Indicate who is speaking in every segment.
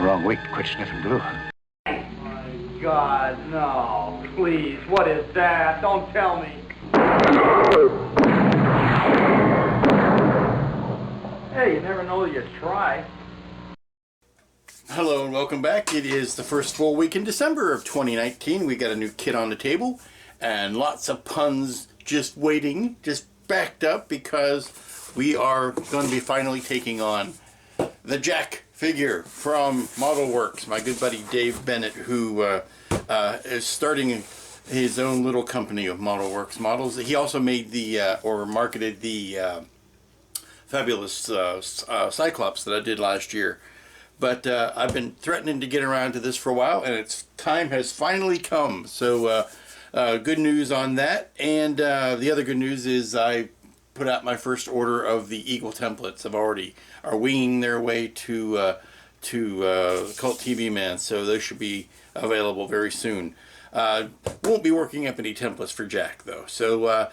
Speaker 1: Wrong week to quit sniffing glue.
Speaker 2: My God, no. Please, what is that? Don't tell me. Hey, you never know you try.
Speaker 3: Hello and welcome back. It is the first full week in December of 2019. We got a new kit on the table and lots of puns just waiting, just backed up because we are going to be finally taking on the Jack figure from ModelWorx. My good buddy Dave Bennett, who is starting his own little company of ModelWorx models. He also made the or marketed the fabulous Cyclops that I did last year. But I've been threatening to get around to this for a while, and its time has finally come. So good news on that. And the other good news is I put out my first order of the Eagle templates. Are winging their way to Cult TV Man, so those should be available very soon. Won't be working up any templates for Jack though. So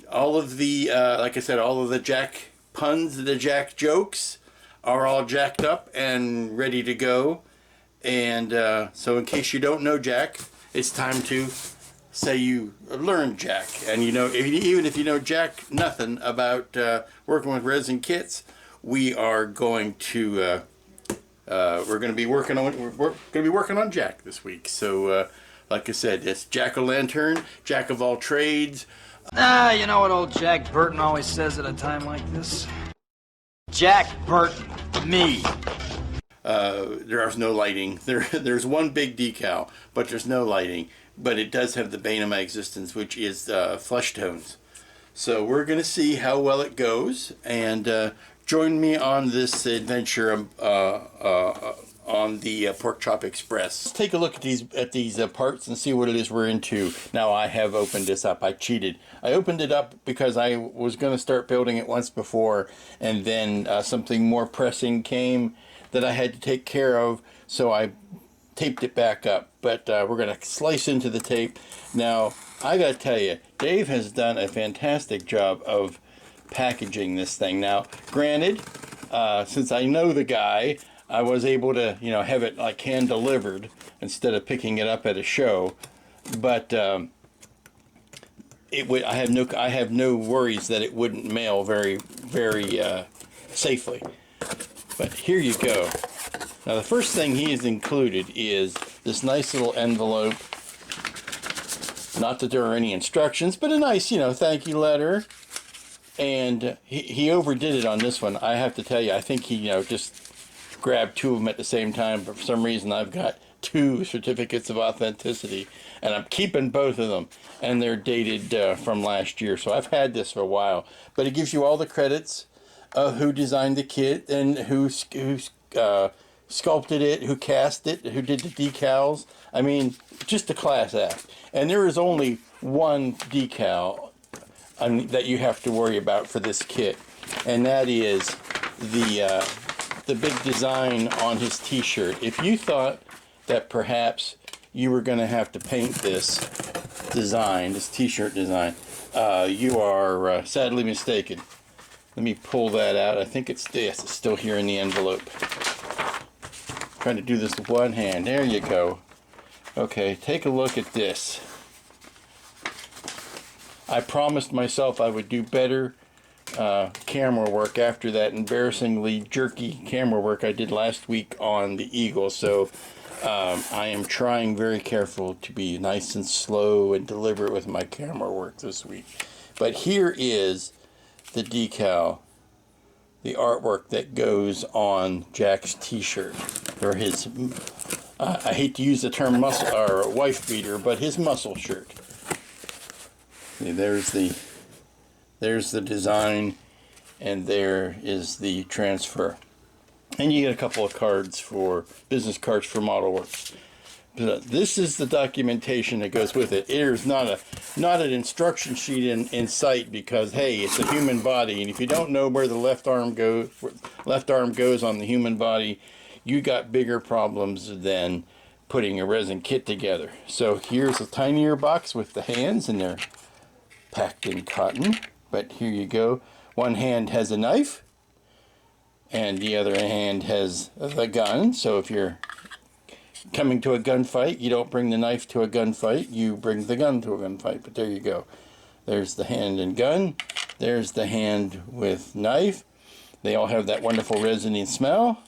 Speaker 3: all of the like I said, all of the Jack puns, the Jack jokes are all jacked up and ready to go. And so in case you don't know Jack, it's time to say you learn Jack. And you know, even if you know Jack nothing about working with resin kits, we are going to we're going to be working on Jack this week. So like I said, it's Jack-o'-lantern, Jack of all trades.
Speaker 4: You know what old Jack Burton always says at a time like this? Jack Burton, me.
Speaker 3: There's no lighting. There's one big decal, but there's no lighting. But it does have the bane of my existence, which is flesh tones. So we're going to see how well it goes, and join me on this adventure on the Pork Chop Express. Let's take a look at these parts and see what it is we're into. Now I have opened this up. I cheated. I opened it up because I was going to start building it once before, and then something more pressing came that I had to take care of, so I taped it back up. But we're going to slice into the tape. Now I got to tell you, Dave has done a fantastic job of packaging this thing. Now granted, since I know the guy, I was able to, you know, have it like hand delivered instead of picking it up at a show. But it would. I have no worries that it wouldn't mail very safely. But here you go. Now the first thing he has included is this nice little envelope. Not that there are any instructions, but a nice, you know, thank you letter. And he overdid it on this one. I have to tell you, I think he, you know, just grabbed two of them at the same time, but for some reason I've got two certificates of authenticity, and I'm keeping both of them, and they're dated from last year, so I've had this for a while. But it gives you all the credits of who designed the kit and who sculpted it, who cast it, who did the decals. I mean, just a class act. And there is only one decal that you have to worry about for this kit, and that is the big design on his t-shirt. If you thought that perhaps you were going to have to paint this design, this t-shirt design, you are sadly mistaken. Let me pull that out. I think it's this. It's still here in the envelope. Trying to do this with one hand. There you go. Okay, take a look at this. I promised myself I would do better camera work after that embarrassingly jerky camera work I did last week on the Eagle. So I am trying very careful to be nice and slow and deliberate with my camera work this week. But here is the decal, the artwork that goes on Jack's t-shirt, or his, I hate to use the term muscle or wife beater, but his muscle shirt. See, there's the design, and there is the transfer. And you get a couple of cards business cards for ModelWorx. This is the documentation that goes with it. There's not an instruction sheet in sight, because hey, it's a human body, and if you don't know where the left arm goes on the human body, you got bigger problems than putting a resin kit together. So here's a tinier box with the hands, and they're packed in cotton. But here you go. One hand has a knife, and the other hand has the gun. So if you're coming to a gunfight, you don't bring the knife to a gunfight, you bring the gun to a gunfight. But there you go. There's the hand and gun. There's the hand with knife. They all have that wonderful resiny smell.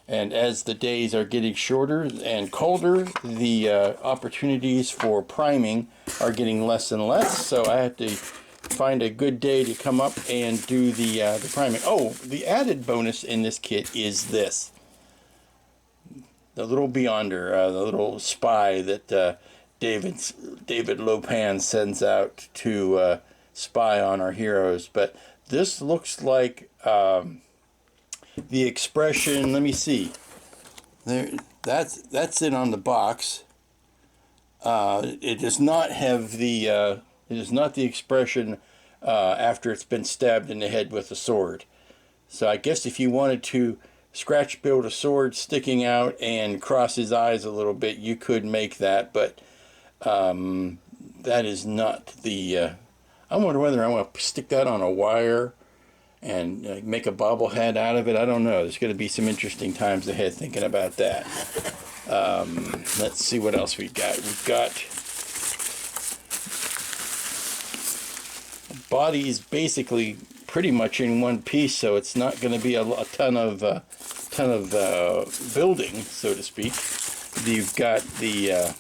Speaker 3: And as the days are getting shorter and colder, the opportunities for priming are getting less and less. So I have to find a good day to come up and do the priming. Oh, the added bonus in this kit is this. The little Beyonder, the little spy that David Lopan sends out to spy on our heroes. But this looks like the expression. Let me see. There, that's it on the box. It does not have the. It is not the expression after it's been stabbed in the head with a sword. So I guess if you wanted to scratch build a sword sticking out and cross his eyes a little bit, you could make that, but that is not the I wonder whether I want to stick that on a wire and make a bobblehead out of it. I don't know. There's going to be some interesting times ahead thinking about that. Let's see what else we've got. We've got body is basically pretty much in one piece, so it's not going to be a ton of building, so to speak. You've got the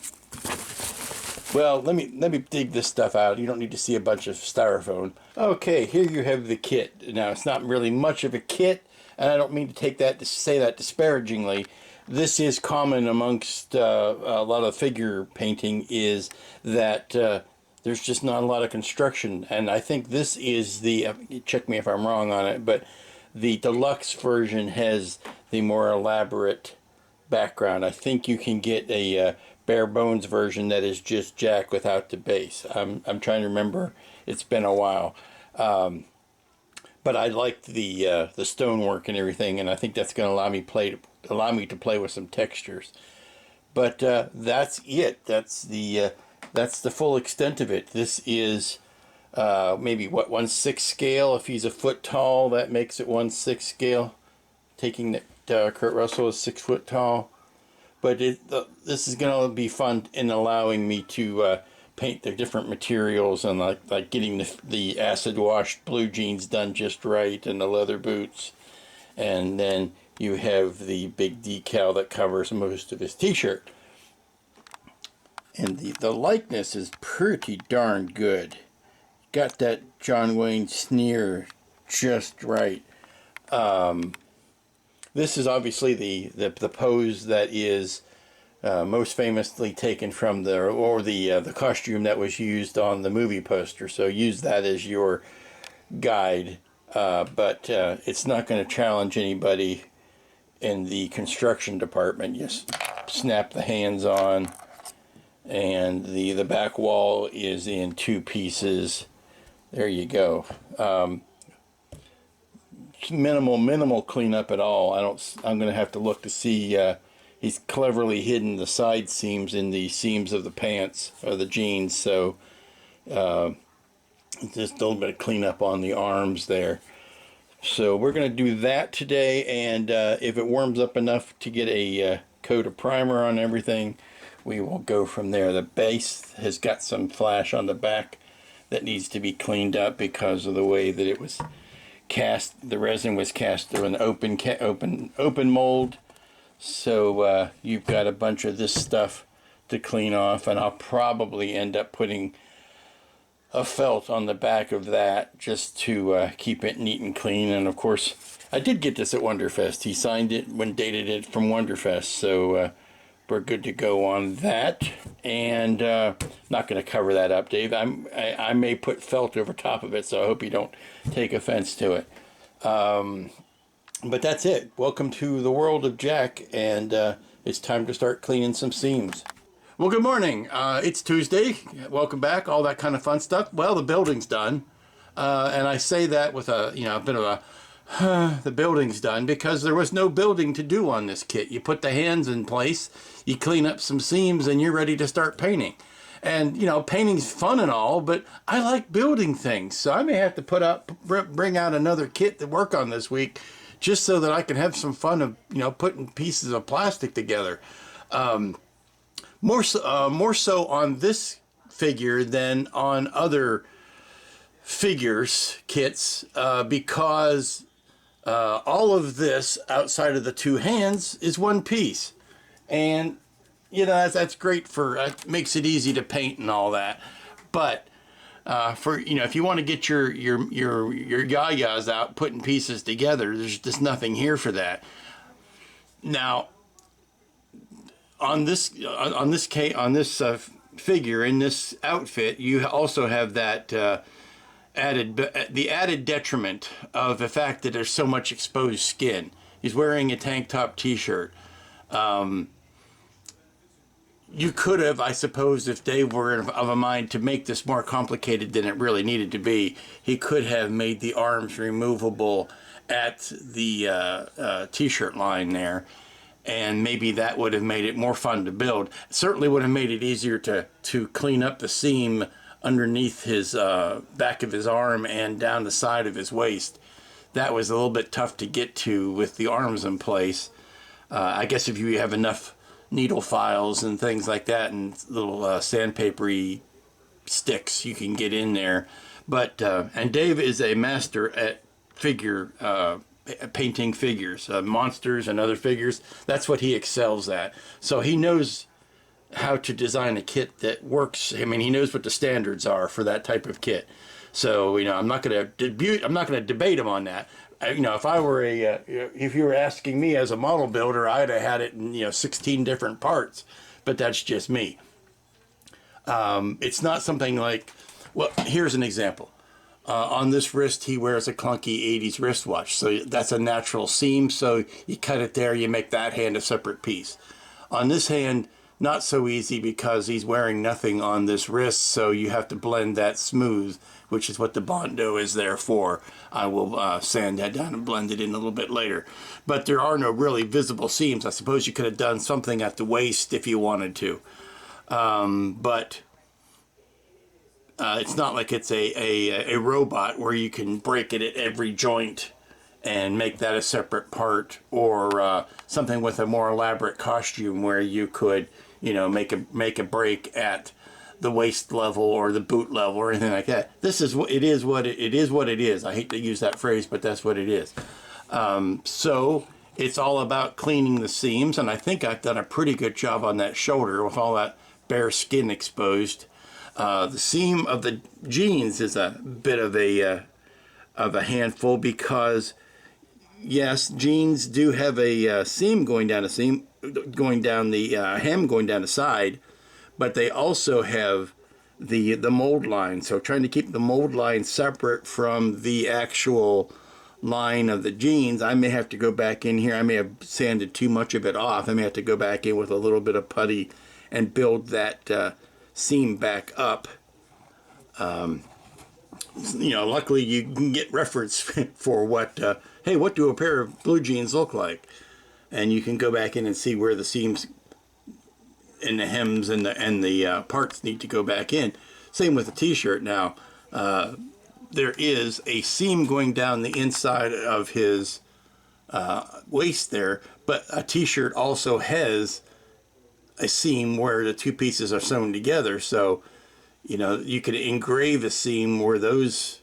Speaker 3: well, let me dig this stuff out. You don't need to see a bunch of styrofoam. Okay, here you have the kit. Now, it's not really much of a kit, and I don't mean to say that disparagingly. This is common amongst a lot of figure painting, is that there's just not a lot of construction, and I think this is the, check me if I'm wrong on it, but the deluxe version has the more elaborate background. I think you can get a bare bones version that is just Jack without the base. I'm trying to remember. It's been a while, but I liked the stonework and everything, and I think that's going to allow me to play with some textures. But that's it. That's the full extent of it. This is maybe what, 1/6 scale. If he's a foot tall, that makes it 1/6 scale. Taking that Kurt Russell is 6 foot tall. But this is going to be fun in allowing me to paint the different materials, and like getting the acid washed blue jeans done just right, and the leather boots. And then you have the big decal that covers most of his t-shirt. And the likeness is pretty darn good. Got that John Wayne sneer just right. This is obviously the pose that is most famously taken from the costume that was used on the movie poster. So use that as your guide. But it's not going to challenge anybody in the construction department. Just snap the hands on, and the back wall is in 2 pieces. There you go. Minimal cleanup at all. I'm going to have to look to see. He's cleverly hidden the side seams in the seams of the pants or the jeans, so just a little bit of cleanup on the arms there. So we're going to do that today, and if it warms up enough to get a coat of primer on everything, we will go from there. The base has got some flash on the back that needs to be cleaned up because of the way that it was cast. The resin was cast through an open mold, so you've got a bunch of this stuff to clean off, and I'll probably end up putting a felt on the back of that just to keep it neat and clean. And of course, I did get this at Wonderfest. He signed it when dated it from Wonderfest, so we're good to go on that. And not going to cover that up, Dave. I may put felt over top of it, so I hope you don't take offense to it. But that's it. Welcome to the world of Jack, and it's time to start cleaning some seams. Well, good morning. It's Tuesday. Welcome back. All that kind of fun stuff. Well, the building's done, and I say that with a bit of a the building's done, because there was no building to do on this kit. You put the hands in place, you clean up some seams, and you're ready to start painting. And painting's fun and all, but I like building things, so I may have to bring out another kit to work on this week just so that I can have some fun of, you know, putting pieces of plastic together. More so on this figure than on other figures kits, because all of this outside of the two hands is one piece, and you know that's great for makes it easy to paint and all that. But for, you know, if you want to get your yayas out putting pieces together, there's just nothing here for that. Now on this figure in this outfit, you also have that the added detriment of the fact that there's so much exposed skin. He's wearing a tank top t-shirt. You could have, I suppose, if Dave were of a mind to make this more complicated than it really needed to be, he could have made the arms removable at the t-shirt line there, and maybe that would have made it more fun to build. It certainly would have made it easier to clean up the seam underneath his back of his arm and down the side of his waist. That was a little bit tough to get to with the arms in place. I guess if you have enough needle files and things like that and little sandpapery sticks, you can get in there. But and Dave is a master at painting figures, monsters and other figures. That's what he excels at. So he knows how to design a kit that works. I mean, he knows what the standards are for that type of kit. So, you know, I'm not going to debate him on that. You know, if I were if you were asking me as a model builder, I'd have had it in, you know, 16 different parts. But that's just me. It's not something like, well, here's an example. On this wrist, he wears a clunky 80s wristwatch. So that's a natural seam. So you cut it there, you make that hand a separate piece. On this hand, not so easy because he's wearing nothing on this wrist, so you have to blend that smooth, which is what the Bondo is there for. I will sand that down and blend it in a little bit later. But there are no really visible seams. I suppose you could have done something at the waist if you wanted to. But it's not like it's a robot where you can break it at every joint and make that a separate part, or something with a more elaborate costume where you could, you know, make a break at the waist level or the boot level or anything like that. This is what it is. What it is. I hate to use that phrase, but that's what it is. So it's all about cleaning the seams, and I think I've done a pretty good job on that shoulder with all that bare skin exposed. The seam of the jeans is a bit of a handful because, yes, jeans do have a seam going down the seam, going down the hem, going down the side, but they also have the mold line. So trying to keep the mold line separate from the actual line of the jeans, I may have to go back in here. I may have sanded too much of it off. I may have to go back in with a little bit of putty and build that seam back up. You know, luckily you can get reference for what, hey, what do a pair of blue jeans look like? And you can go back in and see where the seams and the hems and the parts need to go back in. Same with the t-shirt. Now, there is a seam going down the inside of his waist there, but a t-shirt also has a seam where the two pieces are sewn together. So, you know, you could engrave a seam where the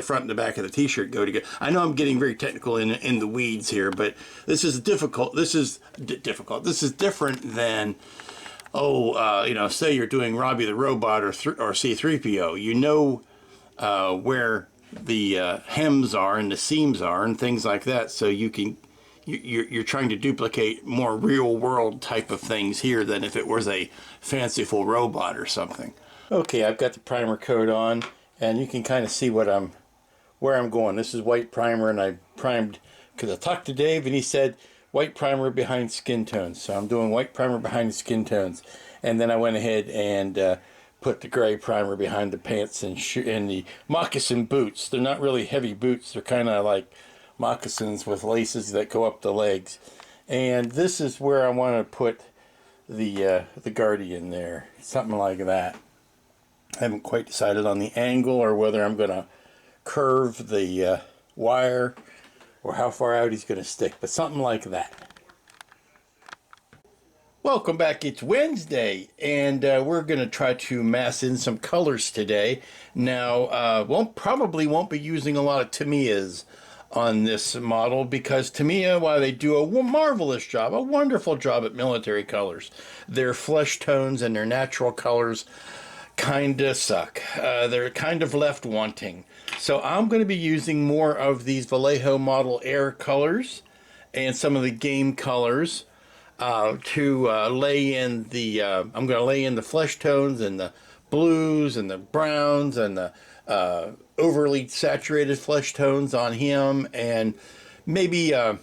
Speaker 3: front and the back of the t-shirt go together. I know I'm getting very technical in the weeds here, but this is difficult. This is difficult. This is different than, you know, say you're doing Robbie the Robot or C-3PO. You know where the hems are and the seams are and things like that, so you can you're trying to duplicate more real world type of things here than if it was a fanciful robot or something. Okay, I've got the primer coat on, and you can kind of see where I'm going. This is white primer, and I primed because I talked to Dave and he said white primer behind skin tones. So I'm doing white primer behind the skin tones, and then I went ahead and put the gray primer behind the pants and the moccasin boots. They're not really heavy boots. They're kind of like moccasins with laces that go up the legs. And this is where I want to put the Guardian there, something like that. I haven't quite decided on the angle or whether I'm going to curve the wire or how far out he's going to stick, but something like that. Welcome back. It's Wednesday, and we're going to try to mass in some colors today. Now, probably won't be using a lot of Tamiyas on this model, because Tamiya, while they do a marvelous job, a wonderful job at military colors, their flesh tones and their natural colors kind of suck. They're kind of left wanting. So I'm going to be using more of these Vallejo Model Air colors and some of the game colors to lay in the, I'm going to lay in the flesh tones and the blues and the browns and the overly saturated flesh tones on him. And maybe I'm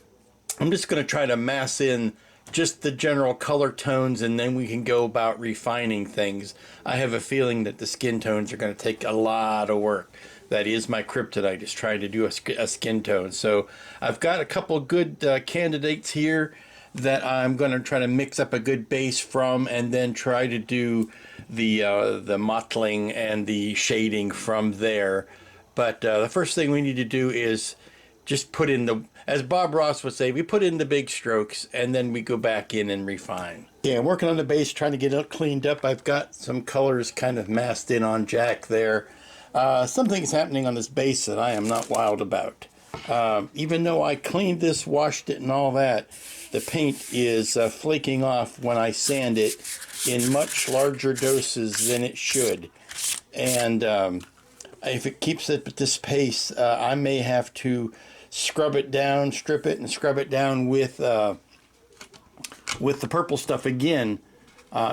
Speaker 3: just going to try to mass in just the general color tones, and then we can go about refining things. I have a feeling that the skin tones are going to take a lot of work. That is my kryptonite, is trying to do a skin tone. So I've got a couple good candidates here that I'm going to try to mix up a good base from, and then try to do the mottling and the shading from there. But the first thing we need to do is just put in the, as Bob Ross would say, we put in the big strokes, and then we go back in and refine. Yeah, I'm working on the base, trying to get it cleaned up. I've got some colors kind of masked in on Jack there. Something's happening on this base that I am not wild about. Even though I cleaned this, washed it, and all that, the paint is flaking off when I sand it in much larger doses than it should. And if it keeps it at this pace, I may have to scrub it down, strip it, and scrub it down with the purple stuff again.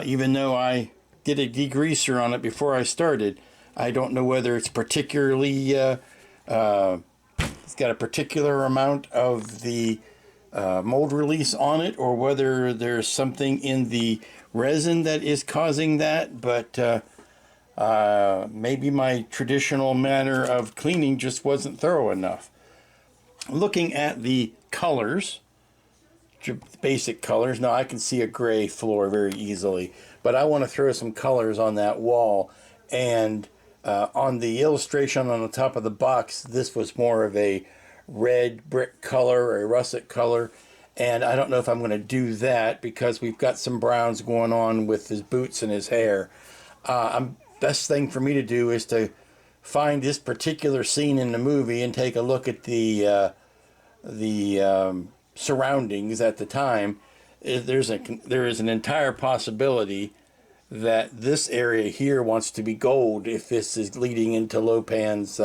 Speaker 3: Even though I did a degreaser on it before I started, I don't know whether it's particularly it's got a particular amount of the mold release on it, or whether there's something in the resin that is causing that. But maybe my traditional manner of cleaning just wasn't thorough enough. Looking at the colors, basic colors, now I can see a gray floor very easily, but I want to throw some colors on that wall. And on the illustration on the top of the box, this was more of a red brick color or a russet color, and I don't know if I'm going to do that because we've got some browns going on with his boots and his hair. Best thing for me to do is to find this particular scene in the movie and take a look at the surroundings at the time. There is an entire possibility that this area here wants to be gold if this is leading into Lopan's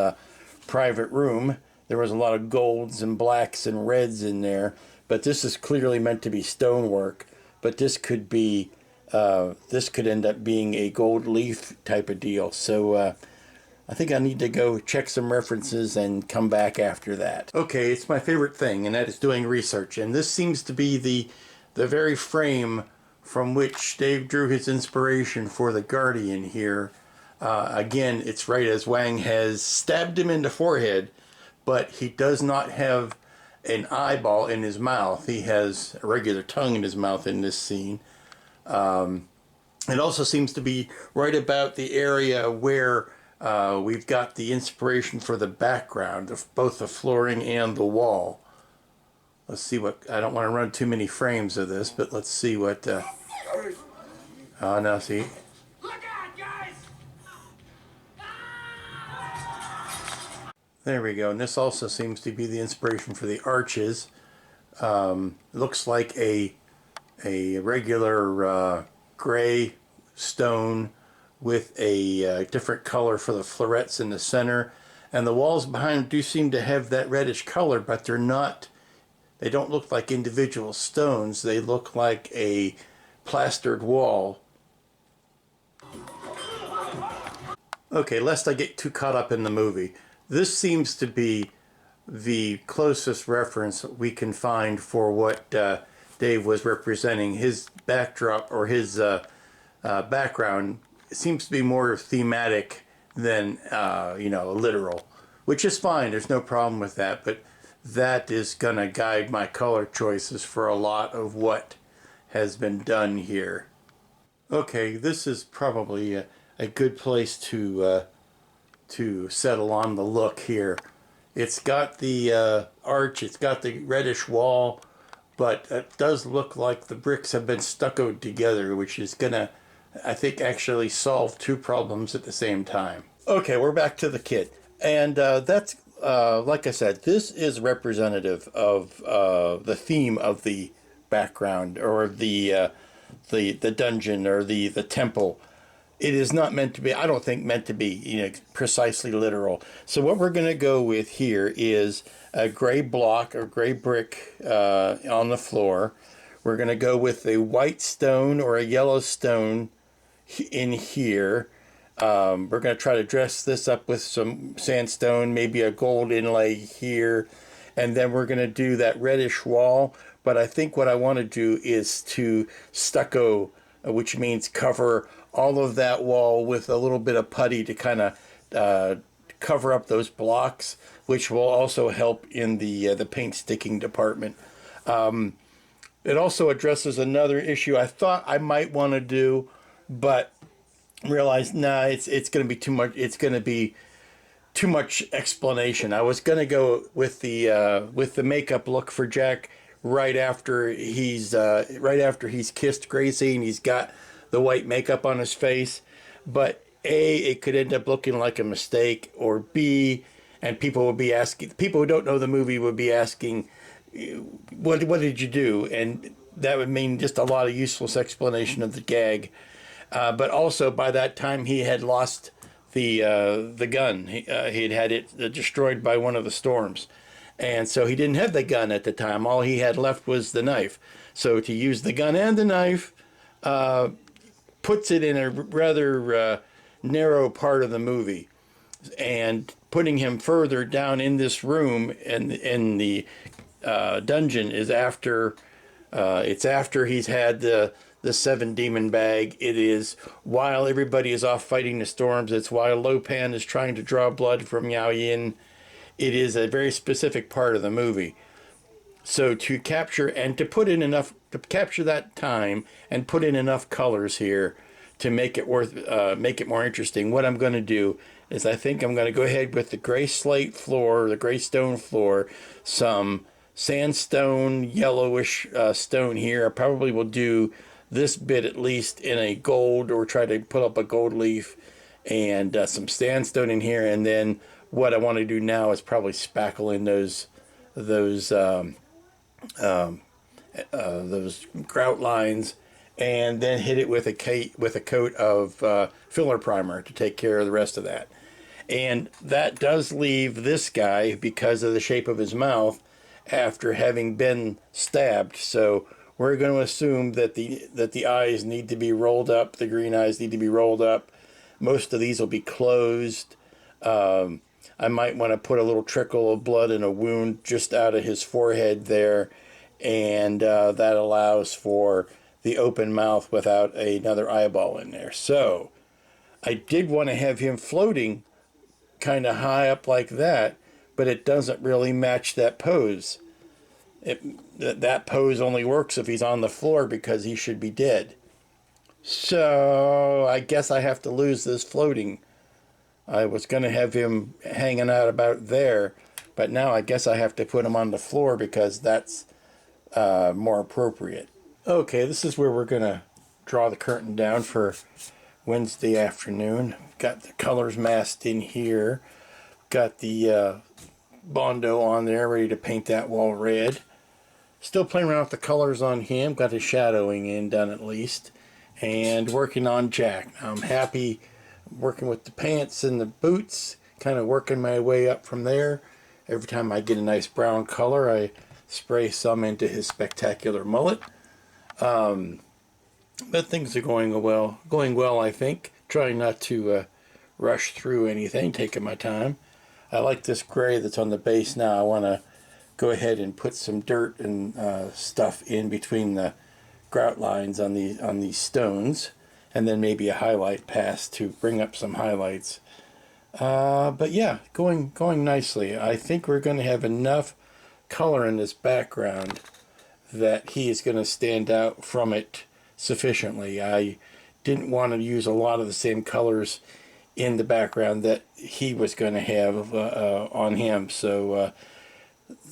Speaker 3: private room. There was a lot of golds and blacks and reds in there, but this is clearly meant to be stonework. But this could be, this could end up being a gold leaf type of deal. So I think I need to go check some references and come back after that. Okay, it's my favorite thing, and that is doing research. And this seems to be the very frame from which Dave drew his inspiration for the Guardian here. Again, it's right as Wang has stabbed him in the forehead, but he does not have an eyeball in his mouth. He has a regular tongue in his mouth in this scene. It also seems to be right about the area where we've got the inspiration for the background of both the flooring and the wall. Let's see what, I don't want to run too many frames of this, but let's see what, now see.
Speaker 2: Look out, guys!
Speaker 3: There we go, and this also seems to be the inspiration for the arches. Looks like a regular gray stone with a different color for the florets in the center. And the walls behind do seem to have that reddish color, but they're not, they don't look like individual stones. They look like a plastered wall. Okay, lest I get too caught up in the movie, this seems to be the closest reference we can find for what Dave was representing. His backdrop, or his background, seems to be more thematic than literal, which is fine. There's no problem with that, but that is gonna guide my color choices for a lot of what has been done here. Okay, this is probably a good place to settle on the look here. It's got the arch, it's got the reddish wall, but it does look like the bricks have been stuccoed together, which is gonna, I think, actually solve two problems at the same time. Okay, we're back to the kit. And that's, like I said, this is representative of the theme of the background, or the dungeon, or the temple. It is not meant to be, I don't think, meant to be, you know, precisely literal. So what we're going to go with here is a gray block or gray brick on the floor. We're going to go with a white stone or a yellow stone in here. We're going to try to dress this up with some sandstone, maybe a gold inlay here. And then we're going to do that reddish wall. But I think what I want to do is to stucco, which means cover all of that wall with a little bit of putty to kind of cover up those blocks, which will also help in the paint sticking department. It also addresses another issue I thought I might want to do, but realized, nah, it's going to be too much. It's going to be too much explanation. I was going to go with the makeup look for Jack right after he's kissed Gracie and he's got the white makeup on his face, but A, it could end up looking like a mistake, or B, and people will be asking, people who don't know the movie would be asking, what did you do? And that would mean just a lot of useless explanation of the gag. But also by that time he had lost the gun. He had it destroyed by one of the storms. And so he didn't have the gun at the time. All he had left was the knife. So to use the gun and the knife puts it in a rather narrow part of the movie. And putting him further down in this room and in the dungeon is after it's after he's had the 7 demon bag. It is while everybody is off fighting the storms. It's while Lopan is trying to draw blood from Yao Yin. It is a very specific part of the movie. So to capture and to put in enough, to capture that time and put in enough colors here to make it make it more interesting, what I'm going to do is I think I'm going to go ahead with the gray slate floor, the gray stone floor, some sandstone, yellowish stone here. I probably will do this bit at least in a gold, or try to put up a gold leaf, and some sandstone in here. And then what I want to do now is probably spackle in those grout lines, and then hit it with a coat of filler primer to take care of the rest of that. And that does leave this guy, because of the shape of his mouth, after having been stabbed. So we're going to assume that the eyes need to be rolled up, the green eyes need to be rolled up. Most of these will be closed. I might want to put a little trickle of blood in a wound just out of his forehead there, and that allows for the open mouth without another eyeball in there. So I did want to have him floating kind of high up like that, but it doesn't really match that pose. That pose only works if he's on the floor, because he should be dead. So I guess I have to lose this floating. I was going to have him hanging out about there, but now I guess I have to put him on the floor because that's more appropriate. Okay, this is where we're going to draw the curtain down for Wednesday afternoon. Got the colors masked in here. Got the Bondo on there, ready to paint that wall red. Still playing around with the colors on him. Got his shadowing in done at least. And working on Jack. I'm happy working with the pants and the boots. Kind of working my way up from there. Every time I get a nice brown color, I spray some into his spectacular mullet. But things are going well, I think. Trying not to rush through anything, taking my time. I like this gray that's on the base now. I want to go ahead and put some dirt and stuff in between the grout lines on these stones, and then maybe a highlight pass to bring up some highlights. But yeah, going nicely. I think we're going to have enough color in this background that he is going to stand out from it sufficiently. I didn't want to use a lot of the same colors in the background that he was going to have on him. So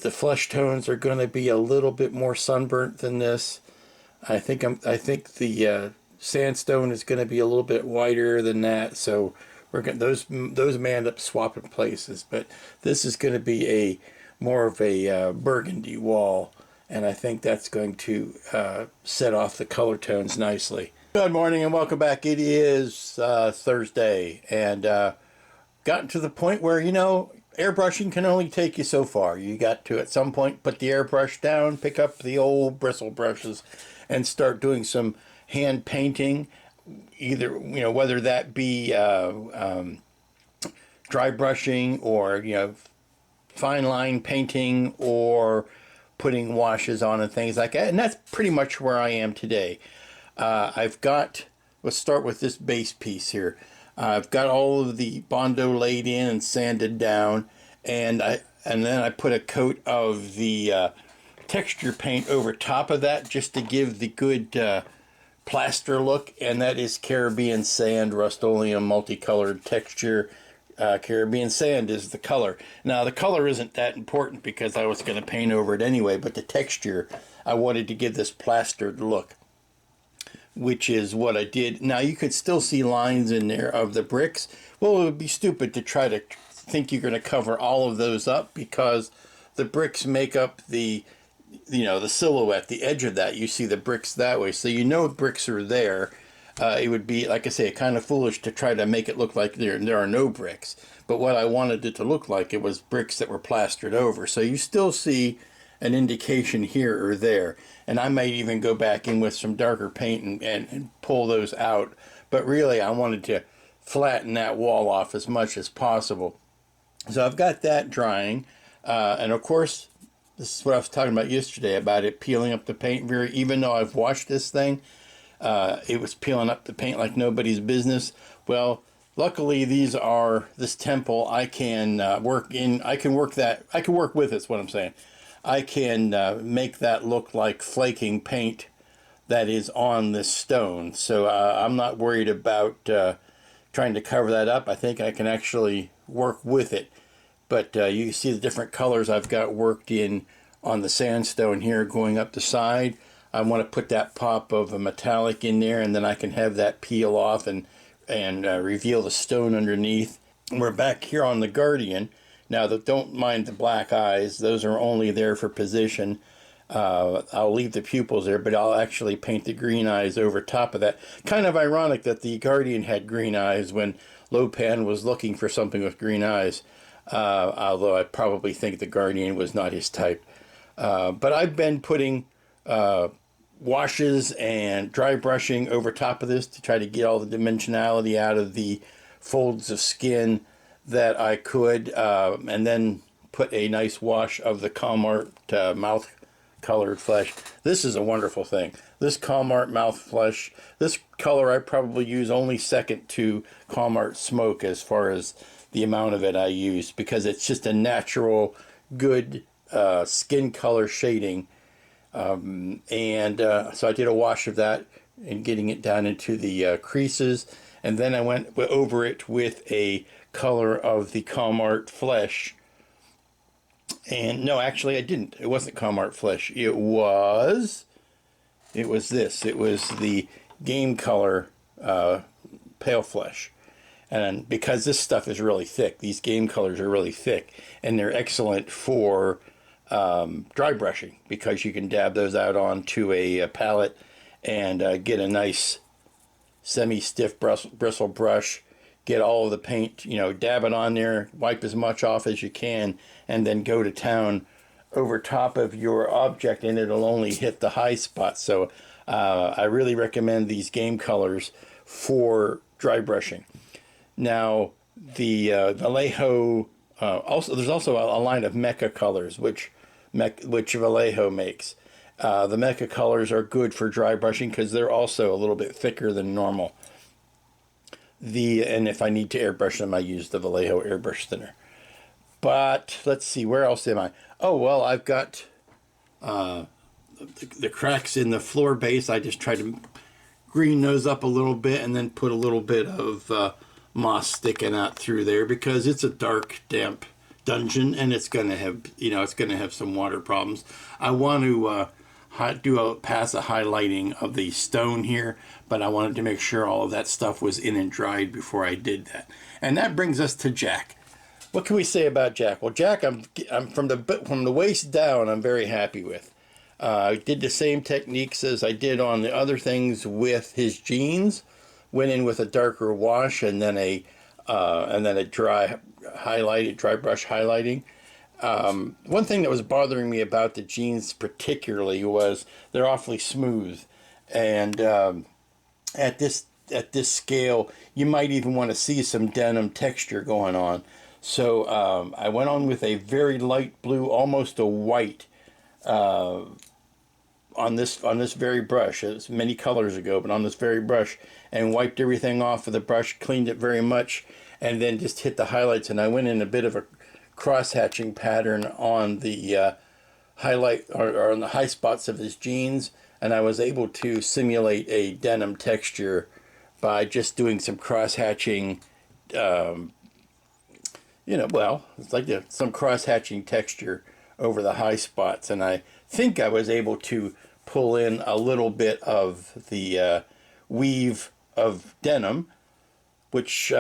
Speaker 3: the flesh tones are going to be a little bit more sunburnt than this. I think the sandstone is going to be a little bit whiter than that. So we're going those may end up swapping places, but this is going to be a more of a burgundy wall, and I think that's going to set off the color tones nicely. Good morning and welcome back. It is Thursday, and gotten to the point where, you know, airbrushing can only take you so far. You got to, at some point, put the airbrush down, pick up the old bristle brushes, and start doing some hand painting. Either, you know, whether that be dry brushing or, you know, fine line painting or putting washes on and things like that. And that's pretty much where I am today. Let's start with this base piece here. I've got all of the Bondo laid in and sanded down, and then I put a coat of the texture paint over top of that just to give the good plaster look, and that is Caribbean sand, Rust-Oleum multicolored texture. Caribbean sand is the color. Now the color isn't that important because I was going to paint over it anyway, but the texture, I wanted to give this plastered look, which is what I did. Now you could still see lines in there of the bricks. Well, it would be stupid to try to think you're going to cover all of those up, because the bricks make up the, you know, the silhouette, the edge of that. You see the bricks that way, so you know bricks are there. It would be, like I say, kind of foolish to try to make it look like there are no bricks. But what I wanted it to look like, it was bricks that were plastered over. So you still see an indication here or there. And I might even go back in with some darker paint and pull those out. But really, I wanted to flatten that wall off as much as possible. So I've got that drying. And of course, this is what I was talking about yesterday, about it peeling up the paint. Even though I've washed this thing, it was peeling up the paint like nobody's business. Well, luckily this temple I can work with, is what I'm saying. I can make that look like flaking paint that is on this stone. So I'm not worried about trying to cover that up. I think I can actually work with it. But you can see the different colors I've got worked in on the sandstone here going up the side. I want to put that pop of a metallic in there, and then I can have that peel off and reveal the stone underneath. We're back here on the Guardian. Now, don't mind the black eyes. Those are only there for position. I'll leave the pupils there, but I'll actually paint the green eyes over top of that. Kind of ironic that the Guardian had green eyes when Lopan was looking for something with green eyes. Although I probably think the Guardian was not his type. But I've been putting washes and dry brushing over top of this to try to get all the dimensionality out of the folds of skin that I could, and then put a nice wash of the Calmart mouth colored flesh. This is a wonderful thing. This Calmart mouth flesh, this color I probably use only second to Calmart smoke as far as the amount of it I use, because it's just a natural good skin color shading. So I did a wash of that and getting it down into the creases, and then I went over it with a color of the Calmart flesh. And no, actually I didn't. It wasn't Calmart flesh. It was this. It was the Game Color pale flesh. And because this stuff is really thick, these Game Colors are really thick, and they're excellent for dry brushing, because you can dab those out onto a palette and get a nice semi-stiff bristle brush, get all of the paint, you know, dab it on there, wipe as much off as you can, and then go to town over top of your object, and it'll only hit the high spots. So I really recommend these Game Colors for dry brushing. Now, the Vallejo, there's also a line of Mecha colors, which Vallejo makes. The Mecha colors are good for dry brushing because they're also a little bit thicker than normal. And if I need to airbrush them, I use the Vallejo airbrush thinner. But let's see, where else am I? Oh, well, I've got the cracks in the floor base. I just tried to green those up a little bit and then put a little bit of moss sticking out through there because it's a dark, damp dungeon, and it's going to have, you know, it's going to have some water problems. I want to pass a highlighting of the stone here, but I wanted to make sure all of that stuff was in and dried before I did that. And that brings us to Jack. What can we say about Jack? Well, Jack, I'm from the waist down, I'm very happy with. I did the same techniques as I did on the other things with his jeans. Went in with a darker wash and then a dry brush highlighting. One thing that was bothering me about the jeans particularly was they're awfully smooth, and at this scale you might even want to see some denim texture going on. So I went on with a very light blue, almost a white, on this very brush. It was many colors ago, but on this very brush, and wiped everything off of the brush, cleaned it very much, and then just hit the highlights. And I went in a bit of a cross-hatching pattern on the highlight or on the high spots of his jeans, and I was able to simulate a denim texture by just doing some cross-hatching. You know, well, it's like some cross-hatching texture over the high spots, and I think I was able to pull in a little bit of the weave of denim, which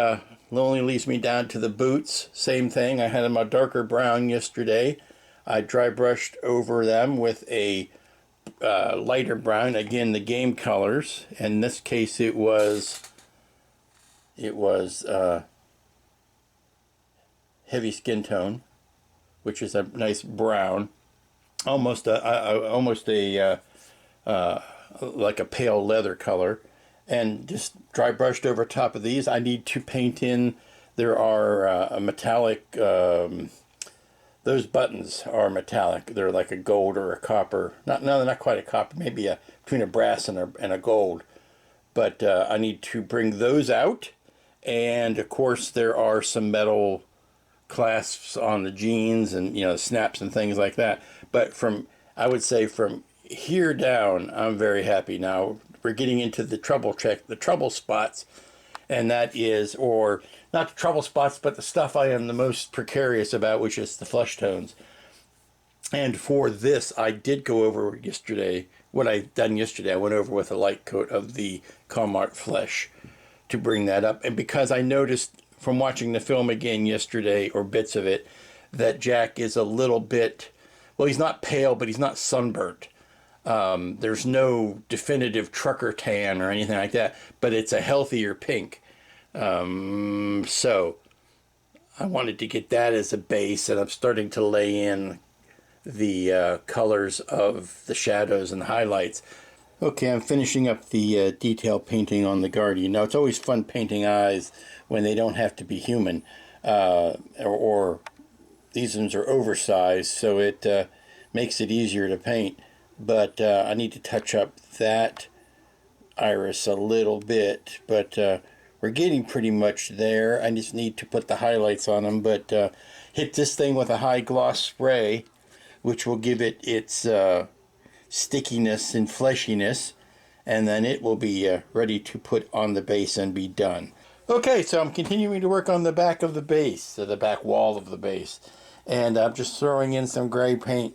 Speaker 3: only leaves me down to the boots. Same thing, I had them a darker brown yesterday. I dry brushed over them with a lighter brown, again the game colors. In this case it was heavy skin tone, which is a nice brown, almost a like a pale leather color, and just dry brushed over top of these. I need to paint in. There are a metallic. Those buttons are metallic. They're like a gold or a copper. No, they're not quite a copper. Maybe between a brass and a gold. But I need to bring those out, and of course there are some metal clasps on the jeans and, you know, snaps and things like that. But I would say from here down, I'm very happy. Now we're getting into the trouble spots, and that is, or not the trouble spots, but the stuff I am the most precarious about, which is the flesh tones. And for this, I did go over yesterday, what I done yesterday. I went over with a light coat of the Comart Flesh to bring that up. And because I noticed from watching the film again yesterday, or bits of it, that Jack is a little bit, well, he's not pale, but he's not sunburnt. There's no definitive trucker tan or anything like that, but it's a healthier pink. So I wanted to get that as a base, and I'm starting to lay in the colors of the shadows and the highlights. Okay, I'm finishing up the detail painting on the Guardian. Now, it's always fun painting eyes when they don't have to be human, or these ones are oversized, so it makes it easier to paint. But I need to touch up that iris a little bit, but we're getting pretty much there. I just need to put the highlights on them, but hit this thing with a high gloss spray, which will give it its stickiness and fleshiness, and then it will be ready to put on the base and be done. Okay, so I'm continuing to work on the back of the base, so the back wall of the base, and I'm just throwing in some gray paint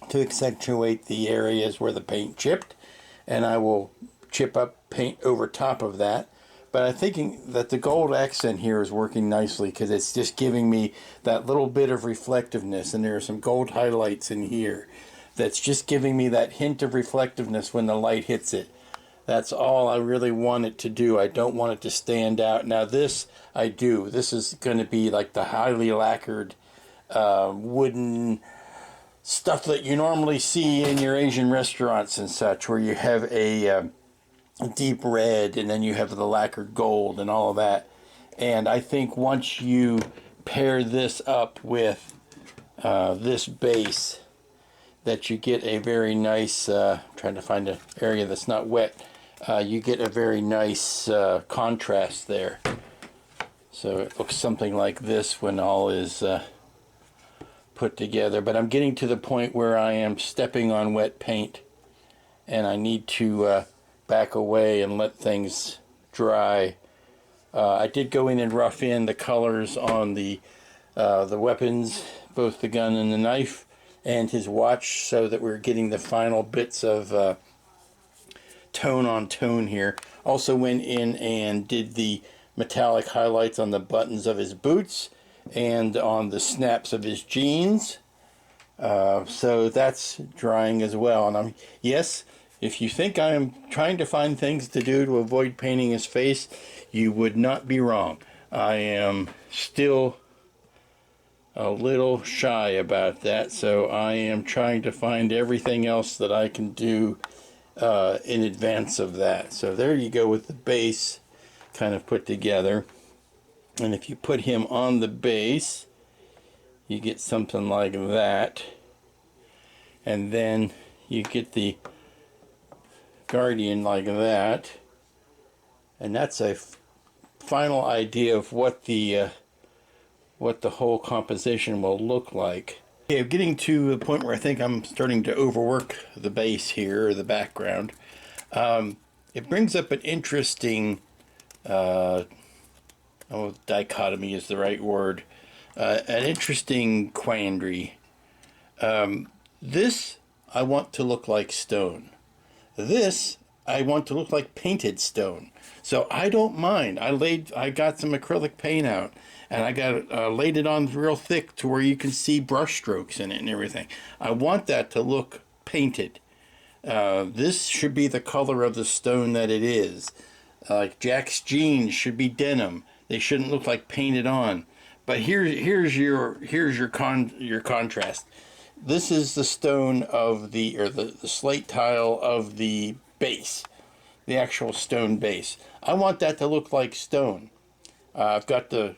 Speaker 3: to accentuate the areas where the paint chipped, and I will chip up paint over top of that. But I'm thinking that the gold accent here is working nicely because it's just giving me that little bit of reflectiveness, and there are some gold highlights in here that's just giving me that hint of reflectiveness when the light hits it. That's all I really want it to do. I don't want it to stand out. Now this I do. This is going to be like the highly lacquered wooden stuff that you normally see in your Asian restaurants and such, where you have a deep red and then you have the lacquered gold and all of that. And I think once you pair this up with this base, that you get a very nice, trying to find an area that's not wet, you get a very nice contrast there. So it looks something like this when all is put together. But I'm getting to the point where I am stepping on wet paint, and I need to back away and let things dry I did go in and rough in the colors on the weapons, both the gun and the knife, and his watch, so that we're getting the final bits of tone on tone here. Also went in and did the metallic highlights on the buttons of his boots and on the snaps of his jeans. So that's drying as well. And yes, if you think I am trying to find things to do to avoid painting his face, you would not be wrong. I am still a little shy about that, so I am trying to find everything else that I can do in advance of that. So there you go with the base kind of put together. And if you put him on the base, you get something like that. And then you get the Guardian like that. And that's a final idea of what the whole composition will look like. Okay, I'm getting to the point where I think I'm starting to overwork the base here, or the background. It brings up an interesting, dichotomy is the right word, an interesting quandary. This I want to look like stone. This I want to look like painted stone. So I don't mind. I got some acrylic paint out, and I got laid it on real thick to where you can see brush strokes in it and everything. I want that to look painted. This should be the color of the stone that it is. Like Jack's jeans should be denim. They shouldn't look like painted on. But here's your contrast. This is the stone of the slate tile of the base, the actual stone base. I want that to look like stone. I've got the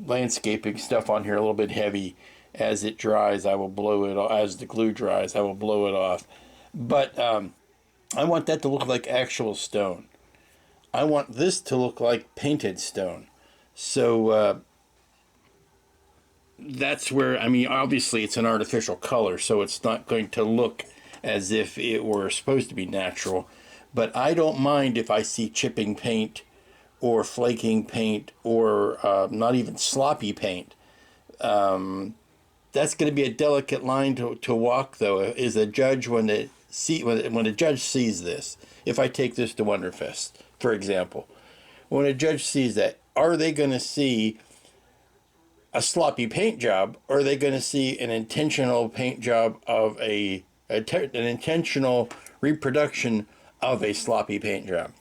Speaker 3: landscaping stuff on here a little bit heavy. As it dries, I will blow it off. As the glue dries, I will blow it off. But I want that to look like actual stone. I want this to look like painted stone. So that's where, I mean, obviously it's an artificial color, so it's not going to look as if it were supposed to be natural. But I don't mind if I see chipping paint or flaking paint or not even sloppy paint. That's going to be a delicate line to walk, though, is a judge when a judge sees this. If I take this to Wonderfest, for example, when a judge sees that, are they going to see a sloppy paint job, or are they going to see an intentional paint job of an intentional reproduction of a sloppy paint job?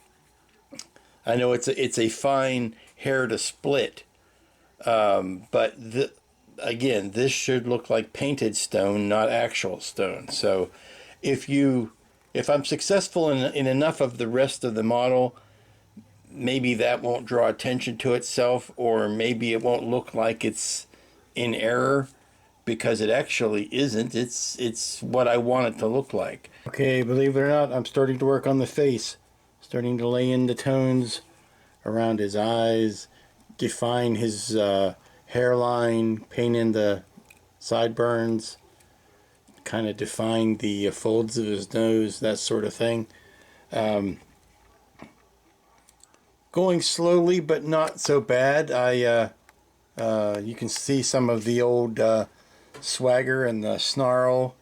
Speaker 3: I know it's a fine hair to split, but again, this should look like painted stone, not actual stone. So if I'm successful in enough of the rest of the model, maybe that won't draw attention to itself, or maybe it won't look like it's in error, because it actually isn't. It's what I want it to look like. Okay, believe it or not, I'm starting to work on the face, starting to lay in the tones around his eyes, define his hairline, paint in the sideburns, kind of define the folds of his nose, that sort of thing. Going slowly, but not so bad. You can see some of the old swagger and the snarl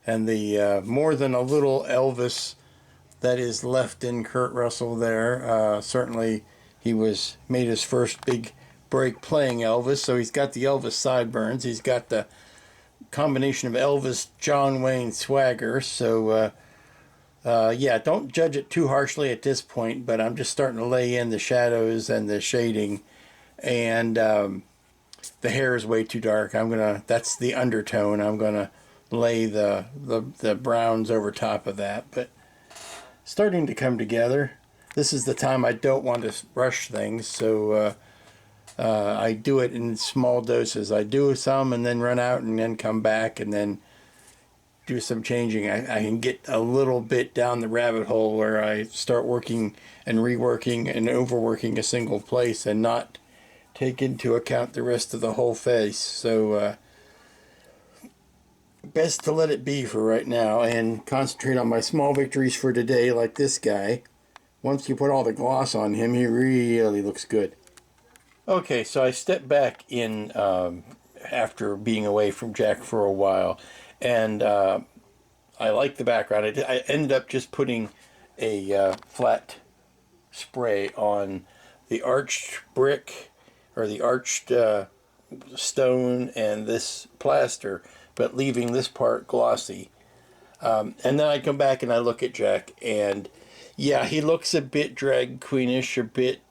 Speaker 3: and the more than a little Elvis that is left in Kurt Russell there. Certainly he made his first big break playing Elvis, so he's got the Elvis sideburns. He's got the combination of Elvis, John Wayne swagger. So yeah, don't judge it too harshly at this point, but I'm just starting to lay in the shadows and the shading, and the hair is way too dark. That's the undertone. I'm gonna lay the browns over top of that, but starting to come together. This is the time I don't want to rush things, so I do it in small doses. I do some and then run out and then come back and then do some changing. I can get a little bit down the rabbit hole where I start working and reworking and overworking a single place and not take into account the rest of the whole face. So best to let it be for right now and concentrate on my small victories for today, like this guy, once you put all the gloss on him, he really looks good. Okay, so I stepped back in after being away from Jack for a while, and I like the background. I ended up just putting a flat spray on the arched brick, or the arched stone, and this plaster, but leaving this part glossy. And then I come back and I look at Jack, and yeah, he looks a bit drag queenish, a bit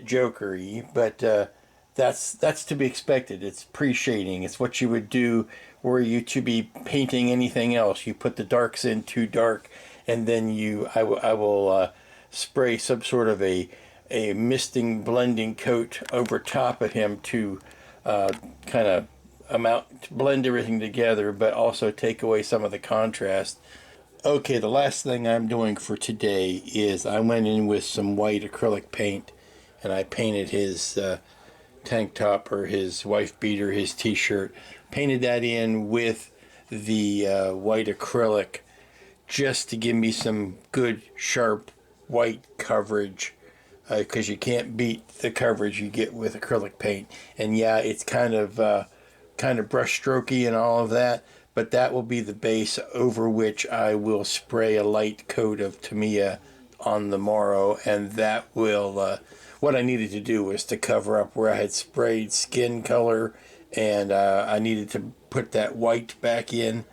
Speaker 3: jokery, but that's to be expected. It's pre-shading. It's what you would do were you to be painting anything else. You put the darks in too dark, and then I will spray some sort of a misting blending coat over top of him to kind of blend everything together, but also take away some of the contrast. Okay, the last thing I'm doing for today is I went in with some white acrylic paint, and I painted his tank top, or his wife beater, his t-shirt. Painted that in with the white acrylic, just to give me some good sharp white coverage, because you can't beat the coverage you get with acrylic paint. And yeah, it's kind of brush strokey and all of that, but that will be the base over which I will spray a light coat of Tamiya on the morrow, and that will what I needed to do was to cover up where I had sprayed skin color, and I needed to put that white back in,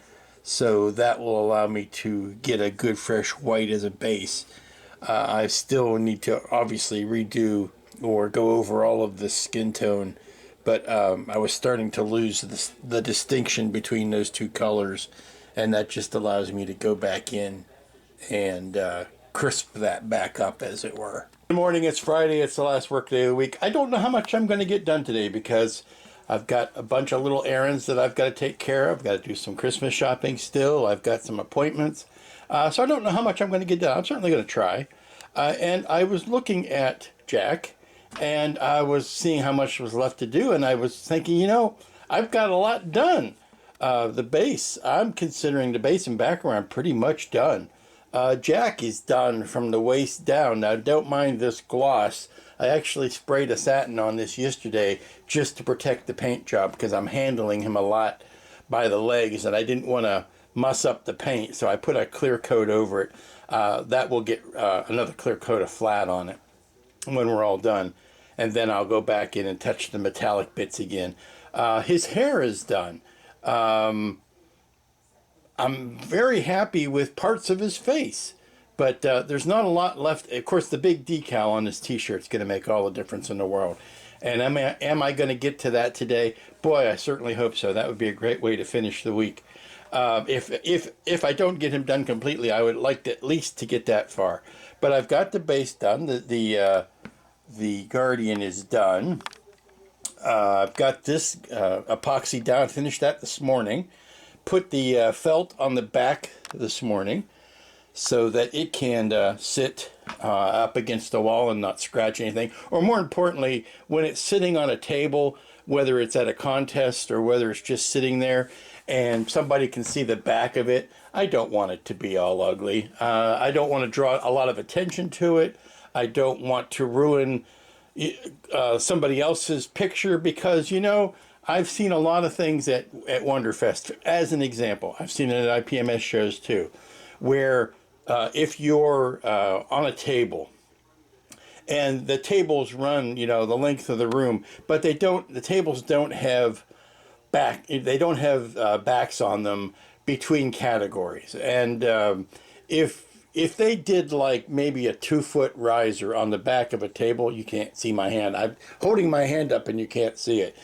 Speaker 3: so that will allow me to get a good fresh white as a base. I still need to obviously redo or go over all of the skin tone, but I was starting to lose the distinction between those two colors, and that just allows me to go back in and crisp that back up, as it were. Good morning, it's Friday, it's the last work day of the week. I don't know how much I'm going to get done today, because I've got a bunch of little errands that I've got to take care of. I've got to do some Christmas shopping still. I've got some appointments. So I don't know how much I'm going to get done. I'm certainly going to try. And I was looking at Jack, and I was seeing how much was left to do, and I was thinking, you know, I've got a lot done. The base, I'm considering the base and background pretty much done. Jack is done from the waist down. Now, don't mind this gloss. I actually sprayed a satin on this yesterday just to protect the paint job, because I'm handling him a lot by the legs, and I didn't want to muss up the paint, so I put a clear coat over it. That will get another clear coat of flat on it when we're all done, and then I'll go back in and touch the metallic bits again. His hair is done. I'm very happy with parts of his face, but there's not a lot left. Of course, the big decal on his t-shirt is going to make all the difference in the world. And am I going to get to that today? Boy, I certainly hope so. That would be a great way to finish the week. If I don't get him done completely, I would like to, at least to get that far. But I've got the base done. The Guardian is done. I've got this epoxy down. Finished that this morning. Put the felt on the back this morning so that it can sit up against the wall and not scratch anything. Or more importantly, when it's sitting on a table, whether it's at a contest or whether it's just sitting there and somebody can see the back of it, I don't want it to be all ugly. I don't want to draw a lot of attention to it. I don't want to ruin somebody else's picture, because, you know, I've seen a lot of things at Wonderfest. As an example, I've seen it at IPMS shows too, where if you're on a table and the tables run, you know, the length of the room, but the tables don't have backs on them between categories. And if they did like maybe a 2-foot riser on the back of a table, you can't see my hand. I'm holding my hand up and you can't see it.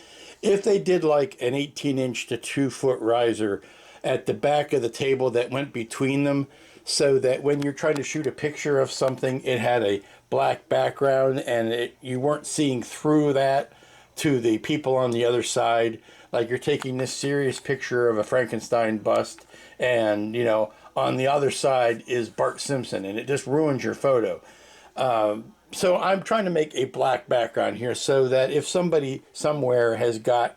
Speaker 3: If they did like an 18-inch to 2-foot riser at the back of the table that went between them, so that when you're trying to shoot a picture of something, it had a black background and you weren't seeing through that to the people on the other side. Like you're taking this serious picture of a Frankenstein bust, and, you know, on the other side is Bart Simpson, and it just ruins your photo. So I'm trying to make a black background here so that if somebody somewhere has got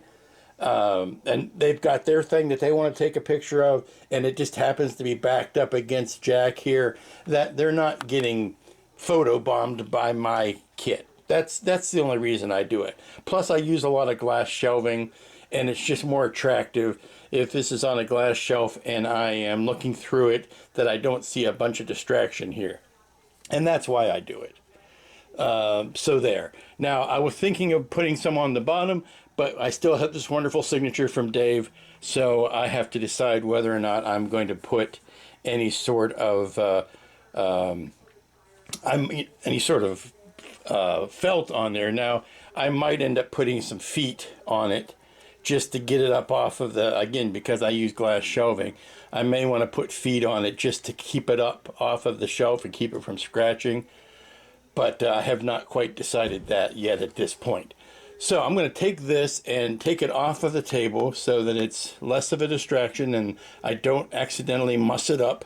Speaker 3: And they've got their thing that they want to take a picture of, and it just happens to be backed up against Jack here, that they're not getting photobombed by my kit. That's the only reason I do it. Plus, I use a lot of glass shelving, and it's just more attractive if this is on a glass shelf and I am looking through it, that I don't see a bunch of distraction here. And that's why I do it. So there. Now, I was thinking of putting some on the bottom, but I still have this wonderful signature from Dave, so I have to decide whether or not I'm going to put any sort of felt on there. Now, I might end up putting some feet on it just to get it up off of the, again, because I use glass shelving, I may want to put feet on it just to keep it up off of the shelf and keep it from scratching. But I have not quite decided that yet at this point. So I'm going to take this and take it off of the table so that it's less of a distraction and I don't accidentally muss it up,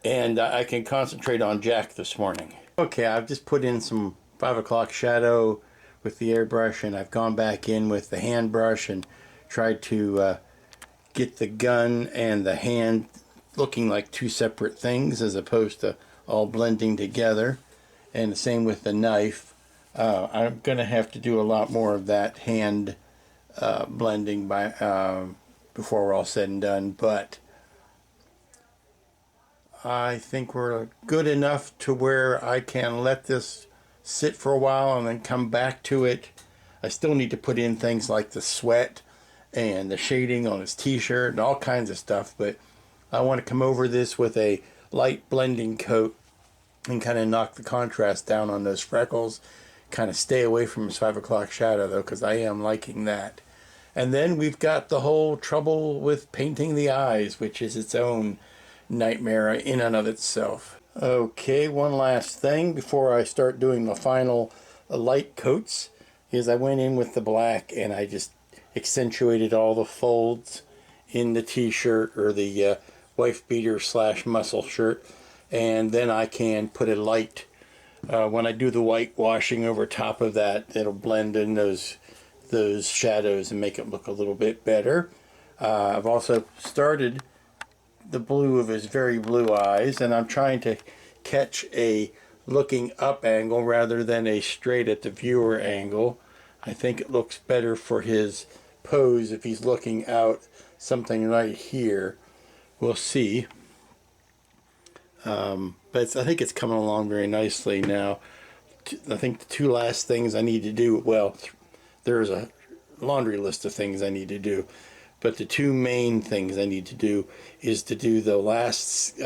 Speaker 3: and I can concentrate on Jack this morning. Okay, I've just put in some 5 o'clock shadow with the airbrush, and I've gone back in with the hand brush and tried to get the gun and the hand looking like two separate things as opposed to all blending together. And the same with the knife. I'm going to have to do a lot more of that hand blending before we're all said and done, but I think we're good enough to where I can let this sit for a while and then come back to it. I still need to put in things like the sweat and the shading on his t-shirt and all kinds of stuff, but I want to come over this with a light blending coat and kind of knock the contrast down on those freckles. Kind of stay away from his 5 o'clock shadow though, because I am liking that. And then we've got the whole trouble with painting the eyes, which is its own nightmare in and of itself. Okay, one last thing before I start doing the final light coats is I went in with the black and I just accentuated all the folds in the t-shirt or the wife beater / muscle shirt, and then I can put a light when I do the white washing over top of that. It'll blend in those shadows and make it look a little bit better. I've also started the blue of his very blue eyes, and I'm trying to catch a looking up angle rather than a straight at the viewer angle. I think it looks better for his pose if he's looking out, something right here. We'll see. But I think it's coming along very nicely now. I think the two last things I need to do, well, there's a laundry list of things I need to do, but the two main things I need to do is to do the last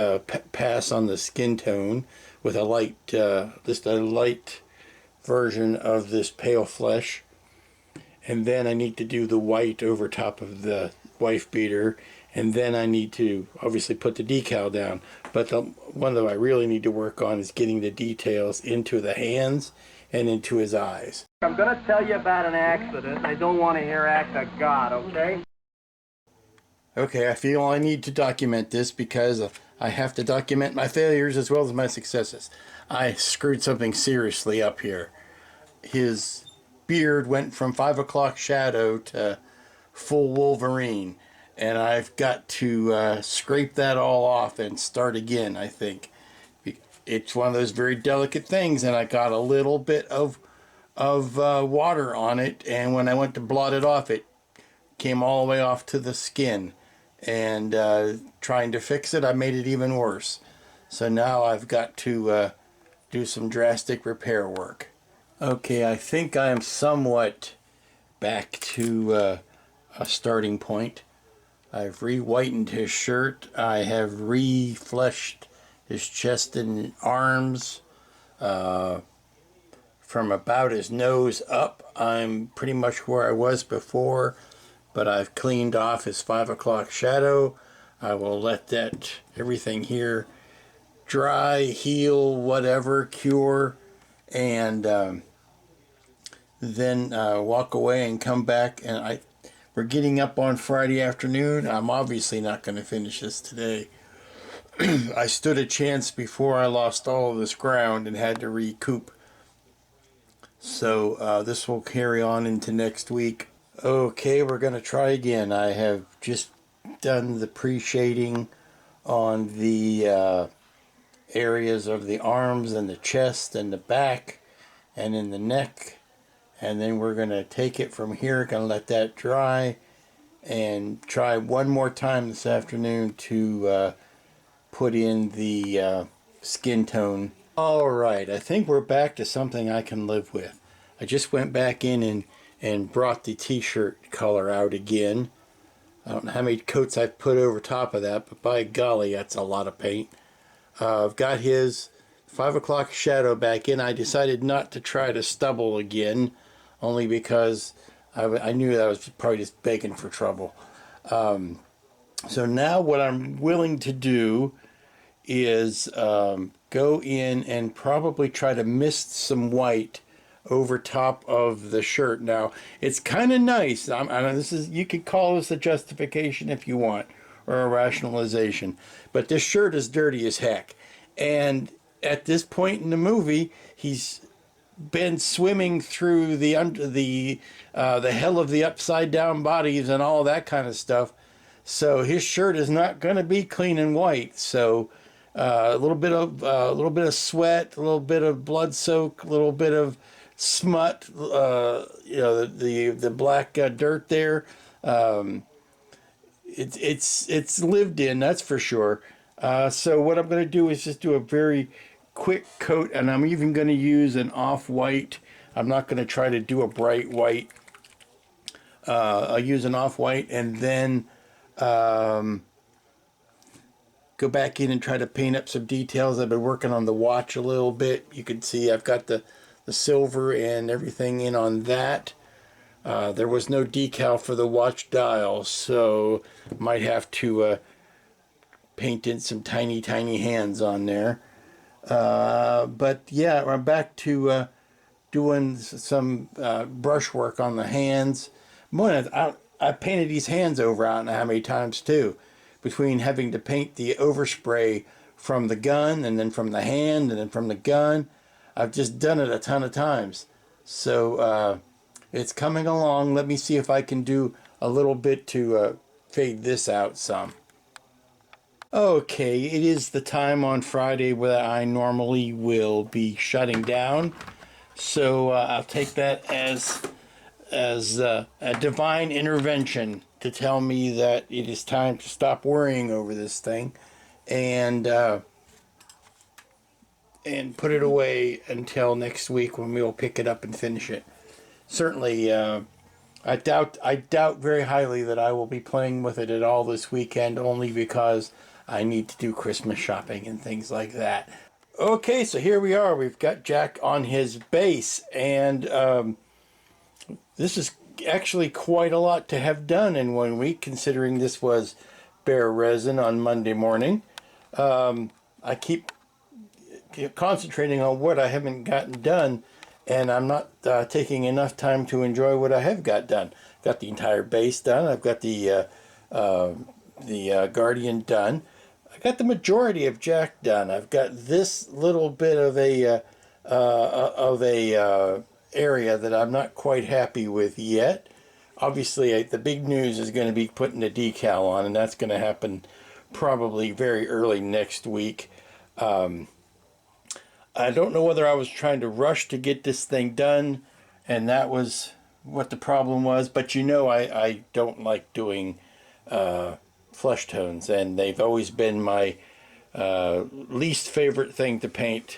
Speaker 3: pass on the skin tone with a light, just a light version of this pale flesh, and then I need to do the white over top of the wife beater, and then I need to obviously put the decal down. But the one that I really need to work on is getting the details into the hands and into his eyes.
Speaker 2: I'm going to tell you about an accident. I don't want to hear act of God, okay?
Speaker 3: Okay, I feel I need to document this because I have to document my failures as well as my successes. I screwed something seriously up here. His beard went from 5 o'clock shadow to full Wolverine, and I've got to scrape that all off and start again, I think. It's one of those very delicate things, and I got a little bit of water on it, and when I went to blot it off, it came all the way off to the skin. And trying to fix it, I made it even worse. So now I've got to do some drastic repair work. Okay, I think I am somewhat back to a starting point. I've re-whitened his shirt. I have re-fleshed his chest and arms. From about his nose up, I'm pretty much where I was before, but I've cleaned off his 5 o'clock shadow. I will let that everything here dry, heal, whatever, cure, and then walk away and come back. And we're getting up on Friday afternoon. I'm obviously not going to finish this today. I stood a chance before I lost all of this ground and had to recoup. So this will carry on into next week. Okay, we're going to try again. I have just done the pre-shading on the areas of the arms and the chest and the back and in the neck. And then we're going to take it from here, going to let that dry, and try one more time this afternoon to put in the skin tone. Alright, I think we're back to something I can live with. I just went back in and brought the t-shirt color out again. I don't know how many coats I've put over top of that, but by golly, that's a lot of paint. I've got his 5 o'clock shadow back in. I decided not to try to stubble again, only because I knew that I was probably just begging for trouble. So now what I'm willing to do is go in and probably try to mist some white over top of the shirt. Now it's kind of nice. I know this is, you could call this a justification if you want, or a rationalization, but this shirt is dirty as heck. And at this point in the movie, he's been swimming through the hell of the upside down bodies and all that kind of stuff. So his shirt is not going to be clean and white. So a little bit of sweat, a little bit of blood soak, a little bit of smut, you know, the black dirt there. It's lived in, that's for sure. So what I'm going to do is just do a very quick coat, and I'm even going to use an off-white. I'm not going to try to do a bright white. I'll use an off-white, and then go back in and try to paint up some details. I've been working on the watch a little bit. You can see I've got the silver and everything in on that. There was no decal for the watch dial, so might have to paint in some tiny hands on there. But yeah, I'm back to doing some brush work on the hands. I painted these hands over, I don't know how many times too, between having to paint the overspray from the gun and then from the hand and then from the gun. I've just done it a ton of times. So it's coming along. Let me see if I can do a little bit to fade this out some. Okay, it is the time on Friday where I normally will be shutting down. So I'll take that as a divine intervention to tell me that it is time to stop worrying over this thing and put it away until next week when we'll pick it up and finish it. Certainly, I doubt very highly that I will be playing with it at all this weekend, only because I need to do Christmas shopping and things like that. Okay, so here we are. We've got Jack on his base, and this is actually quite a lot to have done in 1 week, considering this was bare resin on Monday morning. I keep concentrating on what I haven't gotten done, and I'm not taking enough time to enjoy what I have got done. Got the entire base done. I've got the Guardian done. I got the majority of Jack done. I've got this little bit of a area that I'm not quite happy with yet. Obviously, the big news is going to be putting the decal on, and that's going to happen probably very early next week. I don't know whether I was trying to rush to get this thing done, and that was what the problem was, but you know I don't like doing flesh tones, and they've always been my least favorite thing to paint.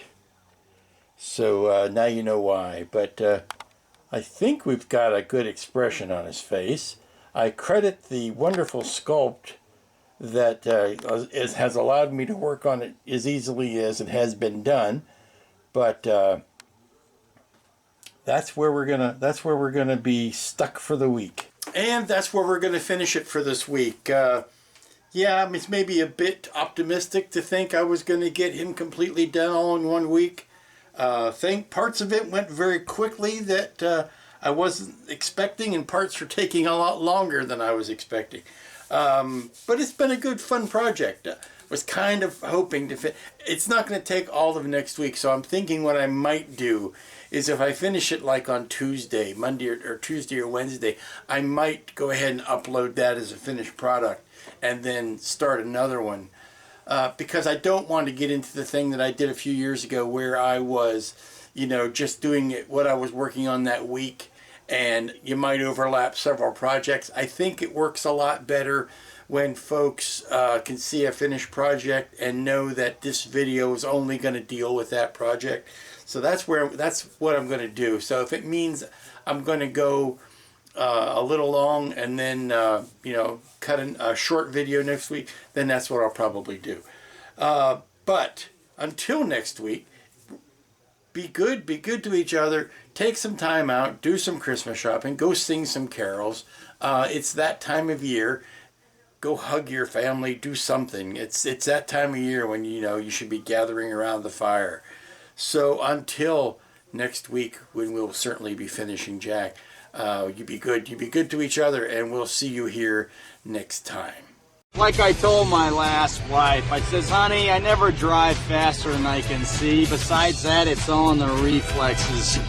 Speaker 3: So now you know why. But I think we've got a good expression on his face. I credit the wonderful sculpt that has allowed me to work on it as easily as it has been done. But that's where we're gonna be stuck for the week, and that's where we're gonna finish it for this week. Yeah, it's maybe a bit optimistic to think I was going to get him completely done all in 1 week. Think parts of it went very quickly that I wasn't expecting, and parts are taking a lot longer than I was expecting. But it's been a good, fun project. was kind of hoping to fit. It's not going to take all of next week, so I'm thinking what I might do is if I finish it like on Tuesday, Monday or Tuesday or Wednesday, I might go ahead and upload that as a finished product and then start another one. Because I don't want to get into the thing that I did a few years ago where I was, you know, just doing what I was working on that week, and you might overlap several projects. I think it works a lot better when folks can see a finished project and know that this video is only going to deal with that project. So that's what I'm going to do. So if it means I'm going to go a little long and then you know, cut a short video next week, then that's what I'll probably do. But until next week, be good to each other. Take some time out, do some Christmas shopping, go sing some carols. It's that time of year. Go hug your family, do something. It's that time of year when, you know, you should be gathering around the fire. So until next week, when we'll certainly be finishing Jack, you be good to each other, and we'll see you here next time.
Speaker 4: Like I told my last wife, I says, honey, I never drive faster than I can see. Besides that, it's all in the reflexes.